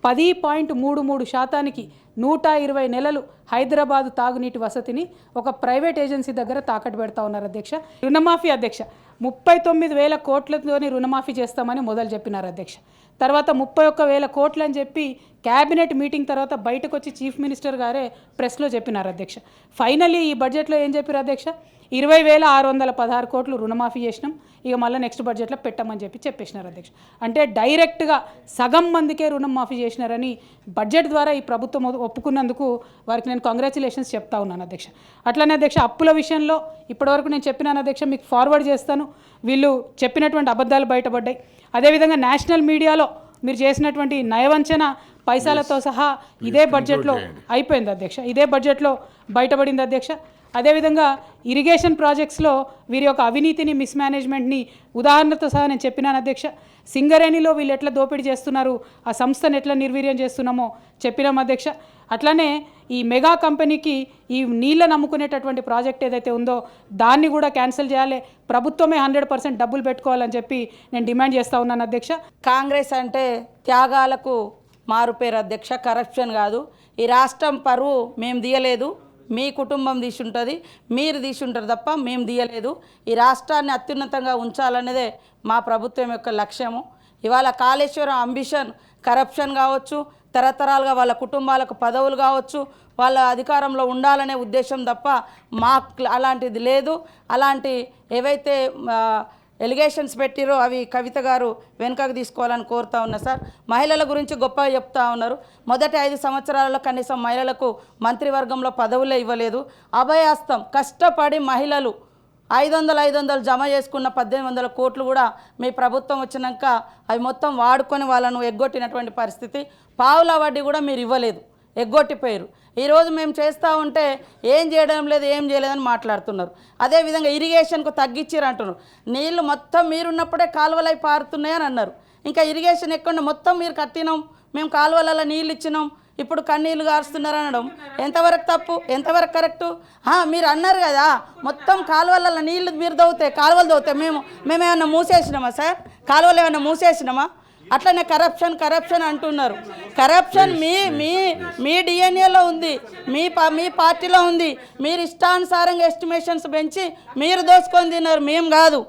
10.33% 120 నెలలు హైదరాబాద్ తాగునీటి వసతిని ఒక ప్రైవేట్ ఏజెన్సీ దగ్గర తాకట్టు పెడతా ఉన్నారు అధ్యక్ష. రుణమాఫీ అధ్యక్ష 39,000 కోట్లతోని రుణమాఫీ చేస్తామని మొదలు చెప్పినారు అధ్యక్ష. తర్వాత 31,000 కోట్లు అని చెప్పి క్యాబినెట్ మీటింగ్ తర్వాత బయటకు వచ్చి చీఫ్ మినిస్టర్ గారే ప్రెస్లో చెప్పినారు అధ్యక్ష. ఫైనల్లీ ఈ బడ్జెట్లో ఏం చెప్పారు అధ్యక్ష? 20,616 కోట్లు రుణమాఫీ చేసినాం, ఇక మళ్ళీ నెక్స్ట్ బడ్జెట్లో పెట్టమని చెప్పేసినారు అధ్యక్ష. అంటే డైరెక్ట్గా సగం మందికే రుణం మాఫీ చేసినారని బడ్జెట్ ద్వారా ఈ ప్రభుత్వం ఒప్పుకున్నందుకు వారికి నేను కంగ్రాచులేషన్స్ చెప్తా ఉన్నాను అధ్యక్ష. అట్లనే అధ్యక్ష అప్పుల విషయంలో ఇప్పటివరకు నేను చెప్పినాను అధ్యక్ష, మీకు ఫార్వర్డ్ చేస్తాను. వీళ్ళు చెప్పినటువంటి అబద్ధాలు బయటపడ్డాయి. అదేవిధంగా నేషనల్ మీడియాలో మీరు చేసినటువంటి నయవంచన పైసలతో సహా ఇదే బడ్జెట్లో అయిపోయింది అధ్యక్ష, ఇదే బడ్జెట్లో బయటపడింది అధ్యక్ష. అదేవిధంగా ఇరిగేషన్ ప్రాజెక్ట్స్లో వీరి యొక్క అవినీతిని మిస్మేనేజ్మెంట్ని ఉదాహరణతో సహా నేను చెప్పినాను అధ్యక్ష. సింగరేణిలో వీళ్ళు ఎట్లా దోపిడీ చేస్తున్నారు, ఆ సంస్థను ఎట్లా నిర్వీర్యం చేస్తున్నామో చెప్పినాం అధ్యక్ష. అట్లనే ఈ మెగా కంపెనీకి ఈ నీళ్ళ నమ్ముకునేటటువంటి ప్రాజెక్ట్ ఏదైతే ఉందో దాన్ని కూడా క్యాన్సిల్ చేయాలి, ప్రభుత్వమే 100% డబ్బులు పెట్టుకోవాలని చెప్పి నేను డిమాండ్ చేస్తూ ఉన్నాను అధ్యక్ష. కాంగ్రెస్ అంటే త్యాగాలకు మారుపేరు అధ్యక్ష, కరప్షన్ కాదు. ఈ రాష్ట్రం పరువు మేము తీయలేదు, మీ కుటుంబం తీసుంటుంది, మీరు తీసుంటారు తప్ప మేము తీయలేదు. ఈ రాష్ట్రాన్ని అత్యున్నతంగా ఉంచాలనేదే మా ప్రభుత్వం యొక్క లక్ష్యము. ఇవాళ కాళేశ్వరం అంబిషన్ కరప్షన్ కావచ్చు, తరతరాలుగా వాళ్ళ కుటుంబాలకు పదవులు కావచ్చు, వాళ్ళ అధికారంలో ఉండాలనే ఉద్దేశం తప్ప మాకు అలాంటిది లేదు. అలాంటి ఏవైతే ఎలిగేషన్స్ పెట్టిరో అవి కవిత గారు వెనుకకు తీసుకోవాలని కోరుతా ఉన్నా సార్. మహిళల గురించి గొప్పగా చెప్తా ఉన్నారు. మొదటి 5 సంవత్సరాలలో కనీసం మహిళలకు మంత్రివర్గంలో పదవులే ఇవ్వలేదు. అభయాస్తం కష్టపడి మహిళలు 500 జమ చేసుకున్న 1,800 కోట్లు కూడా మీ ప్రభుత్వం వచ్చినాక అవి మొత్తం వాడుకొని వాళ్ళను ఎగ్గొట్టినటువంటి పరిస్థితి. పావుల వడ్డీ కూడా మీరు ఇవ్వలేదు, ఎగ్గొట్టిపోయారు. ఈరోజు మేము చేస్తూ ఉంటే ఏం చేయడం లేదు, ఏం చేయలేదని మాట్లాడుతున్నారు. అదేవిధంగా ఇరిగేషన్కు తగ్గించారు అంటున్నారు. నీళ్లు మొత్తం మీరున్నప్పుడే కాలువలై పారుతున్నాయని అన్నారు. ఇంకా ఇరిగేషన్ ఎక్కడ మొత్తం మీరు కట్టినాం, మేము కాలువలలో నీళ్ళు ఇచ్చినాం, ఇప్పుడు కన్నీళ్ళు గారుస్తున్నారు అనడం ఎంతవరకు తప్పు, ఎంతవరకు కరెక్టు? మీరు అన్నారు కదా మొత్తం కాలువలలో నీళ్ళు మీరు దవ్వుతాయి, కాలువలు దవ్వుతాయి, మేమేమన్నా మూసేసినామా సార్? కాలువలు ఏమన్నా మూసేసినామా? అట్లనే కరప్షన్ అంటున్నారు. కరప్షన్ మీ డిఎన్ఏలో ఉంది, మీ పార్టీలో ఉంది. మీరు ఇష్టానుసారంగా ఎస్టిమేషన్స్ పెంచి మీరు దోసుకొని తిన్నారు, మేము కాదు.